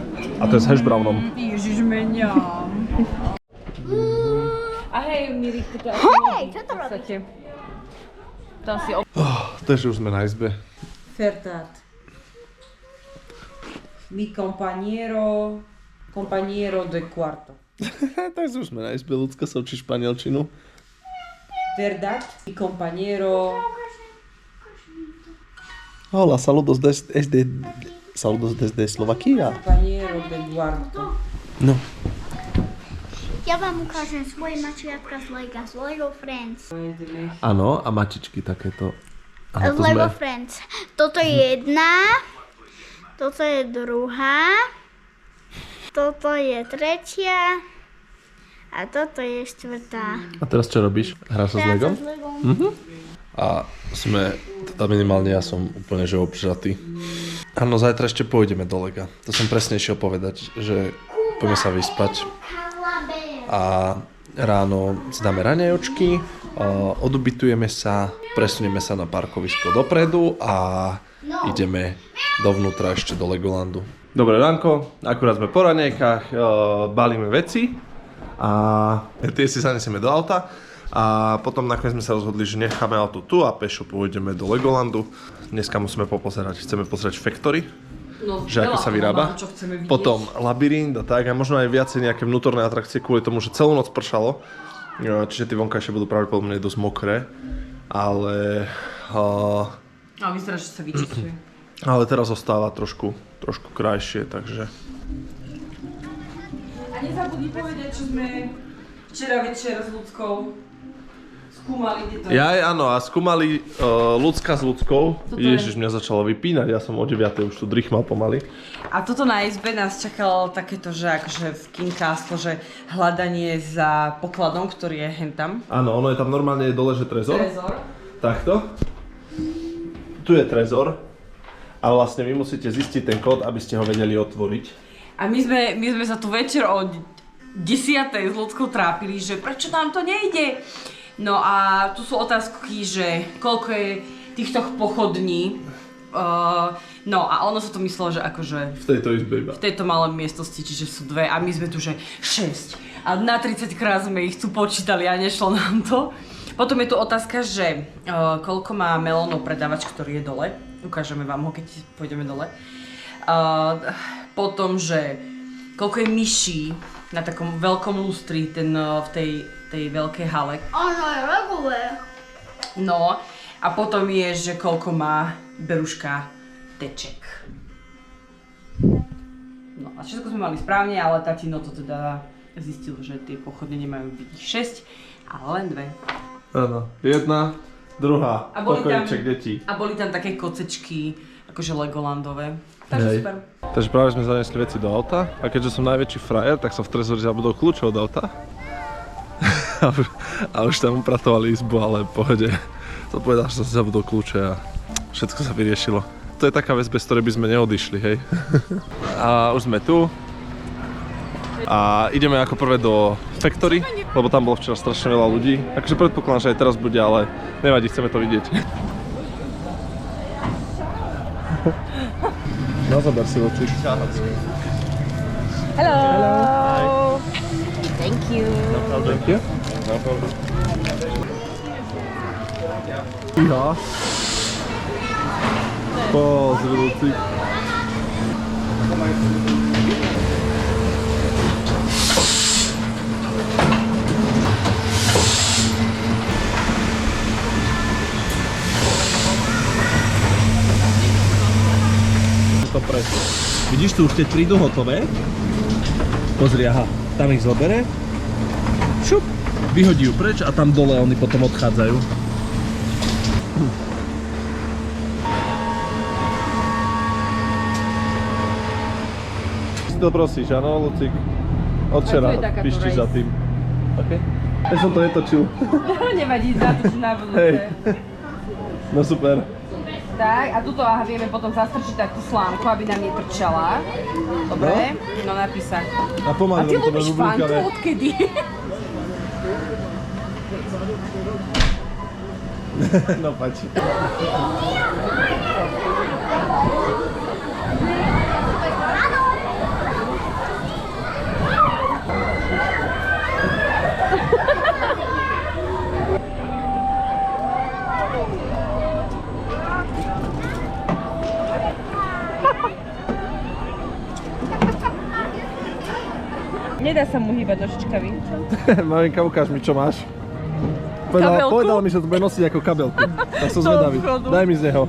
Speaker 1: A to je s hash brownom.
Speaker 2: Ježiš, mňam. A hej,
Speaker 5: veľmi rýchlo to
Speaker 3: Hej, čo to robíš?
Speaker 5: Tam si
Speaker 1: Takže už sme na izbe.
Speaker 2: Verdad. Mi compañero de cuarto.
Speaker 1: Takže už sme na izbe, ľudská sa učí španielčinu.
Speaker 2: Verdad. Mi compañero.
Speaker 1: Hola, saludos desde Slovakia.
Speaker 2: Compañero de cuarto.
Speaker 1: No.
Speaker 3: Ja vám ukážem svoje mačiatka z Lego Friends.
Speaker 1: Áno, a mačičky takéto.
Speaker 3: Z Lego Friends. Toto je jedna, toto je druhá, toto je tretia a toto je štvrtá.
Speaker 1: A teraz čo robíš? Hráš sa s Legom? A sme, teda minimálne ja som úplne že obžratý. Áno, zajtra ešte pôjdeme do Lega. To som presne išiel povedať, že poďme sa vyspať. A ráno si dáme raňajočky, odubytujeme sa, presunieme sa na parkovisko dopredu a ideme dovnútra ešte do Legolandu. Dobré ránko, akurát sme po raňajkách, balíme veci a tie si zanesieme do auta. A potom nakoniec sme sa rozhodli, že necháme auto tu a pešo pôjdeme do Legolandu. Dneska musíme chceme pozerať Factory, že ako sa vyrába. Potom labyrint a tak, a možno aj viacej nejaké vnútorné atrakcie kvôli tomu, že celú noc pršalo. Čiže tie vonkajšie budú pravdepodobne dosť mokré, ale...
Speaker 2: A vyzerá, že sa vyčistuje.
Speaker 1: Ale teraz zostáva trošku krajšie, takže...
Speaker 2: A nezabudni povedať, čo sme včera večer s ľudskou skúmali, kde to je.
Speaker 1: Áno, a skúmali ľudská s ľudskou. Ježiš, mňa začalo vypínať, ja som o 9:00 už tu drichmal pomaly.
Speaker 2: A toto na izbe nás čakalo takéto, že akože v Kincastle, že hľadanie za pokladom, ktorý je hentam.
Speaker 1: Áno, ono je tam normálne dole, že trezor. Takto. Tu je trezor. A vlastne vy musíte zistiť ten kód, aby ste ho vedeli otvoriť.
Speaker 2: A my sme sa tu večer o 10:00 s ľudskou trápili, že prečo nám to nejde. No a tu sú otázky, že koľko je týchto pochodní. No a ono sa to myslelo, že akože...
Speaker 1: V tejto izbe iba.
Speaker 2: V tejto malej miestnosti, čiže sú 2 a my sme tu, že 6. A na 30 krát sme ich tu počítali a nešlo nám to. Potom je tu otázka, že koľko má melónov predávač, ktorý je dole. Ukážeme vám ho, keď pôjdeme dole. Potom, že koľko je myší na takom veľkom lustri v tej veľkej hale.
Speaker 3: Ono je legové.
Speaker 2: No a potom je, že koľko má beruška teček. No a všetko sme mali správne, ale tatino to teda zistil, že tie pochodne nemajú byť 6, ale len 2.
Speaker 1: Áno, 1, 2, pokojíček detí.
Speaker 2: A boli tam také kocečky, akože Legolandové. Takže super.
Speaker 1: Takže práve sme zanesli veci do auta a keďže som najväčší frajer, tak som v trezori zabudol kľúče od auta. A už tam upratovali izbu, ale v pohode. To povedal, že som si zabudol kľúče a všetko sa vyriešilo. To je taká vec, bez ktorej by sme neodišli, hej. A už sme tu. A ideme ako prvé do Factory, lebo tam bolo včera strašne veľa ľudí. Takže predpokladám, že aj teraz bude, ale nevadí, chceme to vidieť. No zober si oči.
Speaker 5: Hello.
Speaker 1: Hi.
Speaker 5: Thank you.
Speaker 1: Thank you. No problem. Iha. Pozri, Lucik. To presne. Vidíš, tu už teď prídu hotové. Pozri, aha, tam ich zobere. Šup, vyhodí ju preč a tam dole oni potom odchádzajú. Si to prosíš, áno, Lucik? Od včera pištíš za tým. OK? Ja som to netočil.
Speaker 2: Nevadí, zatočím na budúce.
Speaker 1: Hej. No super.
Speaker 2: Tak, a tuto vieme potom zastrčiť takú slánku, aby nám netrčala. Dobre? No napísať.
Speaker 1: A pomaly,
Speaker 2: A ty ľubíš fantu odkedy?
Speaker 1: No páči.
Speaker 5: Nedá sa mu hýbať nožičkami.
Speaker 1: Maminka, ukáž mi, čo máš.
Speaker 5: Kabelku?
Speaker 1: Povedal mi, že to bude nosiť ako kabelku. Tak som zvedavý.
Speaker 5: obchodu.
Speaker 1: Daj mi z neho.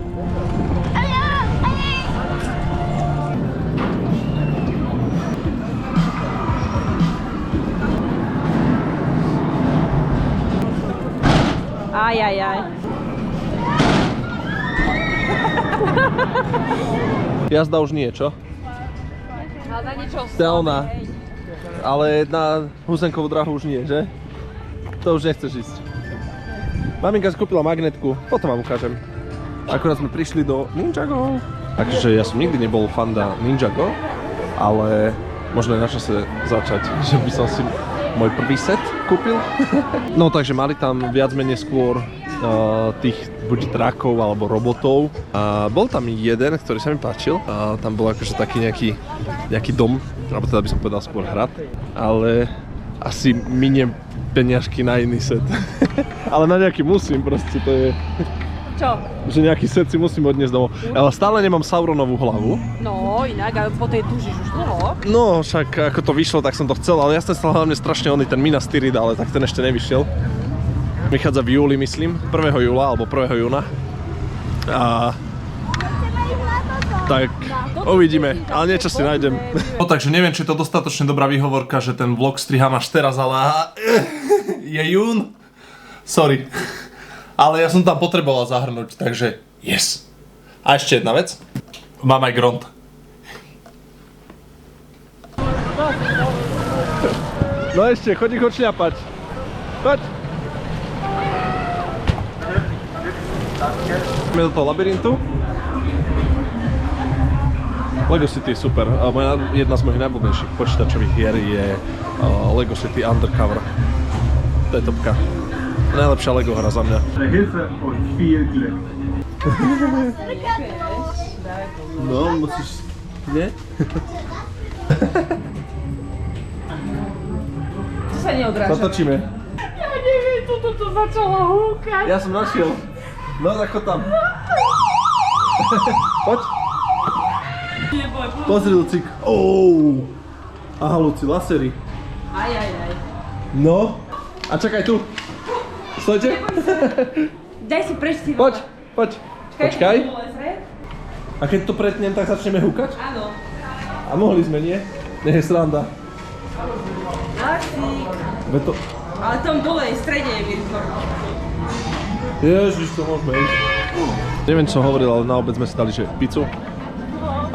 Speaker 5: Aj.
Speaker 1: Jazda už nie, čo?
Speaker 5: Ale na niečo
Speaker 1: Ona. Ale na Husenkovú dráhu už nie, že? To už nechceš ísť. Maminka si kúpila magnetku, potom vám ukážem. Akurát sme prišli do Ninjago. Takže ja som nikdy nebol fanda Ninjago, ale možno je na čase začať, že by som si môj prvý set kúpil. No takže mali tam viac menej skôr tých buď drakov alebo robotov. Bol tam jeden, ktorý sa mi páčil. Tam bol akože taký nejaký dom, alebo teda by som povedal skôr hrad. Ale asi miniem peniažky na iný set. Ale na nejaký musím, proste to je...
Speaker 5: Čo?
Speaker 1: Že nejaký set si musím odniesť domov. Ale stále nemám Sauronovú hlavu.
Speaker 5: No, inak, ale po tej túžiš už dlho.
Speaker 1: No, však ako to vyšlo, tak som to chcel, ale ja som stal hlavne strašne ten Minas Tirith, ale tak ten ešte nevyšiel. Vychádza v júli, myslím, 1. júla alebo 1. júna. A... Tak uvidíme, ale niečo si nájdem. No takže neviem, či je to dostatočne dobrá výhovorka, že ten vlog strihám až teraz, ale je jún. Sorry. Ale ja som tam potreboval zahrnúť, takže yes. A ešte jedna vec. Mám aj gront. No ešte, chodí ho šľapať. Choď. Ideme do toho labyrintu. Lego City je super. Jedna z mojich najblbejších počítačových hier je Lego City Undercover. To je topka. Najlepšia Lego hra za mňa.
Speaker 4: Hilfe und viel Glück.
Speaker 1: No, musíš... Nie?
Speaker 5: To sa neodráža.
Speaker 1: Zatočíme.
Speaker 5: Ja neviem, toto to začalo húkať.
Speaker 1: Ja som našiel. No tak chod tam. Poď. Pozri, Lucík. Aha, Luci, lasery.
Speaker 5: Aj.
Speaker 1: No. A čakaj tu. Stojte.
Speaker 5: Daj si preč si.
Speaker 1: Poď. Počkaj.
Speaker 5: to bolo zrejme.
Speaker 1: A keď to pretnem, tak začneme húkať?
Speaker 5: Áno.
Speaker 1: A mohli sme, nie? Nech je sranda.
Speaker 5: Laxík. Ale tam dole je, v strede je Mirko.
Speaker 1: Ježiš, to môžeme ísť. Neviem, čo hovoril, ale na obed sme si dali, že pizzu.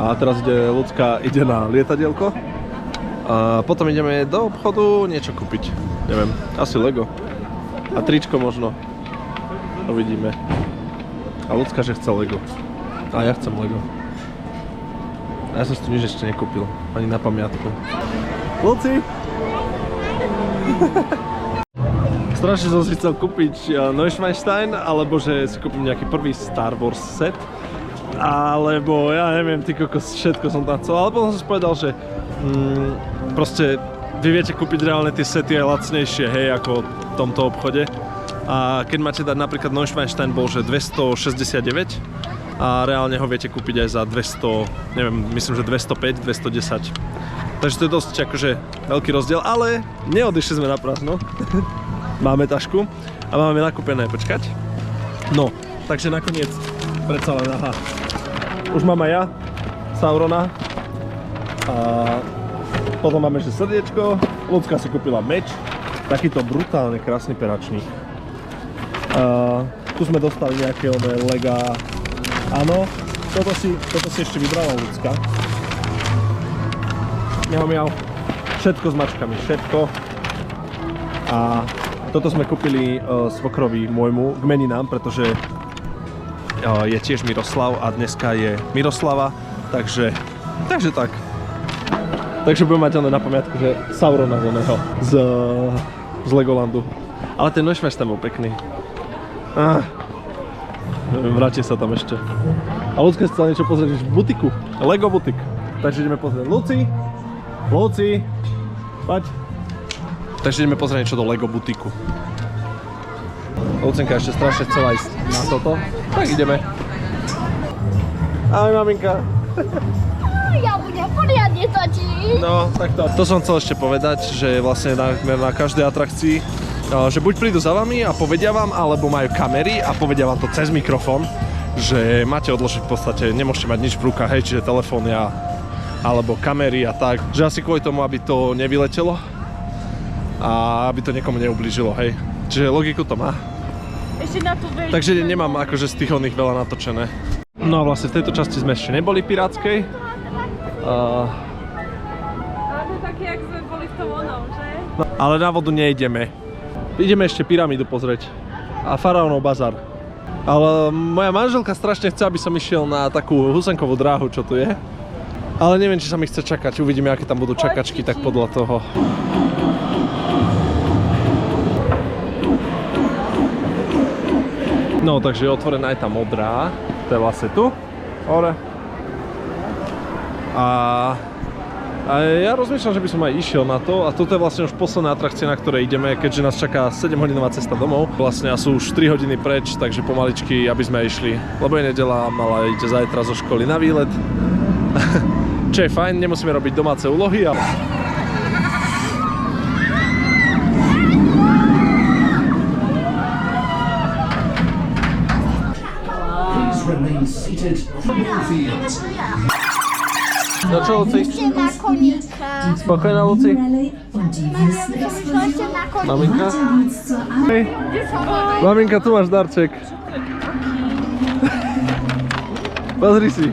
Speaker 1: A teraz Ľudská ide na lietadielko. A potom ideme do obchodu niečo kúpiť. Neviem, asi Lego. A tričko možno. Uvidíme. A Ľudská, že chce Lego. A ja chcem Lego. A ja som si tu nič ešte nekúpil. Ani na pamiatku. Luci! Strašne som si chcel kúpiť Neuschwanstein, alebo že si kúpim nejaký prvý Star Wars set. Alebo ja neviem, ty kokos, všetko som tam chcel. Ale potom som si povedal, že proste vy viete kúpiť reálne tie sety aj lacnejšie, hej, ako v tomto obchode. A keď máte dať napríklad Neuschwanstein bol, že 269 a reálne ho viete kúpiť aj za 200, neviem, myslím, že 205, 210. Takže to je dosť akože veľký rozdiel, ale neodišli sme na prázdno. Máme tašku a máme nakúpené, počkať. No, takže nakoniec predsa len, aha. Už mám aj ja Saurona a potom máme ešte srdiečko. Ľudská si kúpila meč, takýto brutálne krásny peračník. Tu sme dostali nejaké lega. Áno, toto si ešte vybrala Ľudská. Miau. Všetko s mačkami, všetko. A toto sme kúpili svokrovi môjmu k meninám, pretože je tiež Miroslav a dneska je Miroslava, takže tak. Takže budem mať na pamiatku, že Saurona z Legolandu. Ale ten Neuschwanstein bol pekný. Vrátim sa tam ešte. A Ľudská si chcela niečo pozrieť v butiku. Lego butik. Takže ideme pozrieť. Luci, poď. Takže ideme pozrieť niečo do Lego butiku. Lucenka ešte strašne chcela ísť na toto. Tak ideme. Ahoj, maminka.
Speaker 3: Ja budem poriadne točiť.
Speaker 1: No, tak to som chcel ešte povedať, že vlastne na každej atrakcii, že buď prídu za vami a povedia vám, alebo majú kamery a povedia vám to cez mikrofón, že máte odložiť v podstate, nemôžete mať nič v rukách, hej, čiže telefóny alebo kamery a tak, že asi kvôli tomu, aby to nevyletelo a aby to niekomu neublížilo, hej. Čiže logiku to má.
Speaker 5: Ešte na to veľmi.
Speaker 1: Takže nemám akože z tých oných veľa natočené. No a vlastne v tejto časti sme ešte neboli pirátskej.
Speaker 5: Ale to je také, jak sme boli v tom onom, že?
Speaker 1: No, ale na vodu nejdeme. Ideme ešte pyramídu pozrieť. A faraónov bazár. Ale moja manželka strašne chce, aby som išiel na takú husenkovú dráhu, čo tu je. Ale neviem, či sa mi chce čakať. Uvidíme, aké tam budú čakačky, tak podľa toho. No, takže je otvorená aj tá modrá. To je vlastne tu. Hore. A ja rozmýšľam, že by som aj išiel na to. A toto je vlastne už posledná atrakcia, na ktorej ideme, keďže nás čaká 7-hodinová cesta domov. Vlastne sú už 3 hodiny preč, takže pomaličky, aby sme išli. Lebo je nedeľa, mala ide zajtra zo školy na výlet. Čo je fajn, nemusíme robiť domáce úlohy, ale... No čo, Luci?
Speaker 3: Ešte na koníčka.
Speaker 1: Spokojná, Luci?
Speaker 3: Ešte na koníčka.
Speaker 1: Maminka? Hej. Maminka, tu máš darček. Pozri si.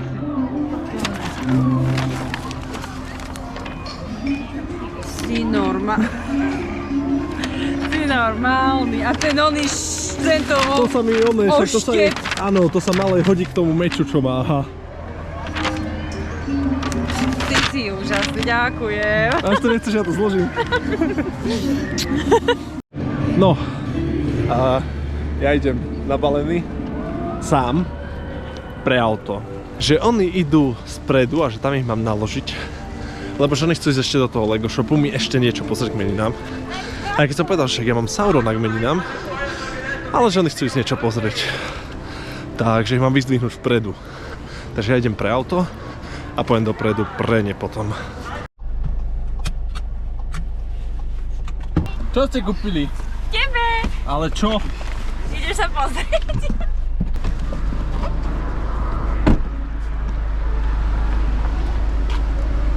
Speaker 2: Si normálny. A ten oný tento...
Speaker 1: To sa mi však to sa je... Áno, to sa malé hodí k tomu meču, čo má, aha.
Speaker 2: Ty si úžasný, ďakujem.
Speaker 1: Až to nechceš, ja to zložím. No, a ja idem nabalený sám pre auto. Že oni idú spredu a že tam ich mám naložiť. Lebo že oni chcú ísť ešte do toho Lego shopu, mi ešte niečo pozrieť k meninám. A keď som povedal, že ja mám Saurona k meninám, ale že oni chcú ísť niečo pozrieť. Takže ich mám vyzdvihnúť vpredu. Takže ja idem pre auto a pojem dopredu pre ne potom. Čo ste kúpili?
Speaker 5: Tebe!
Speaker 1: Ale čo?
Speaker 5: Ideš sa pozrieť?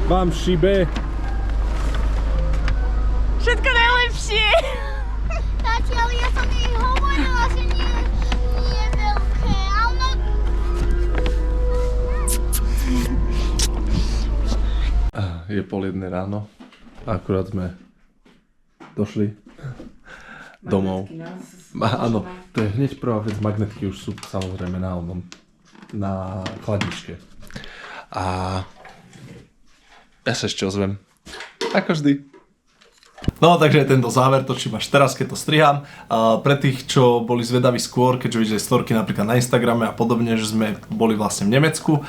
Speaker 1: Vám šibe.
Speaker 5: Všetko najlepšie!
Speaker 3: Tati, ale ja som jej hovorila, že nie veľké. A ono...
Speaker 1: Je 12:30 ráno. Akurát sme došli domov. Áno, to je hneď prvá vec. Magnetky už sú samozrejme na chladničke. A ja sa ešte ozvem. Ako vždy. No, takže tento záver točím až teraz, keď to striham. Pre tých, čo boli zvedaví skôr, keďže videli storky napríklad na Instagrame a podobne, že sme boli vlastne v Nemecku,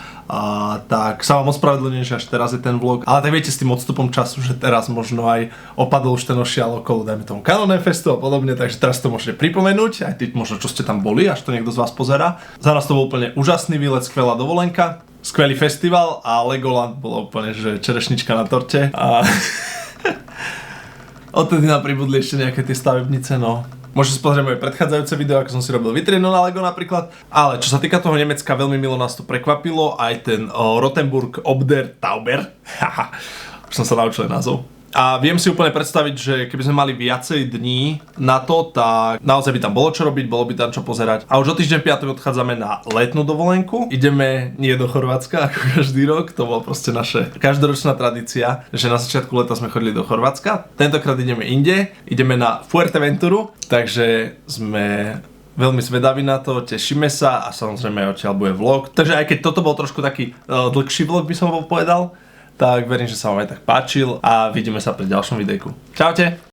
Speaker 1: tak sa vám ospravedlňujem, že až teraz je ten vlog. Ale tak viete, s tým odstupom času, že teraz možno aj opadol už ten ošial okolo, dajme tomu Canon Festu a podobne, takže teraz to môžete pripomenúť, aj tí možno, čo ste tam boli, až to niekto z vás pozerá. Za nás to bol úplne úžasný výlet, skvelá dovolenka, skvelý festival a Legoland bolo úplne, že čerešnička na torte. Odtedy nám pribudli ešte nejaké tie stavebnice, no. Môžete si pozrieť moje predchádzajúce video, ako som si robil vitrínu na Lego napríklad. Ale čo sa týka toho Nemecka, veľmi milo nás to prekvapilo. Aj ten Rothenburg ob der Tauber. Už som sa naučil názov. A viem si úplne predstaviť, že keby sme mali viacej dní na to, tak naozaj by tam bolo čo robiť, bolo by tam čo pozerať. A už o týždeň v piatok odchádzame na letnú dovolenku. Ideme nie do Chorvátska ako každý rok, to bola proste naša každoročná tradícia, že na začiatku leta sme chodili do Chorvátska. Tentokrát ideme inde, ideme na Fuerteventuru, takže sme veľmi zvedaví na to, tešíme sa a samozrejme odtiaľ bude vlog. Takže aj keď toto bol trošku taký dlhší vlog, by som povedal, tak verím, že sa vám aj tak páčil a vidíme sa pri ďalšom videjku. Čaute!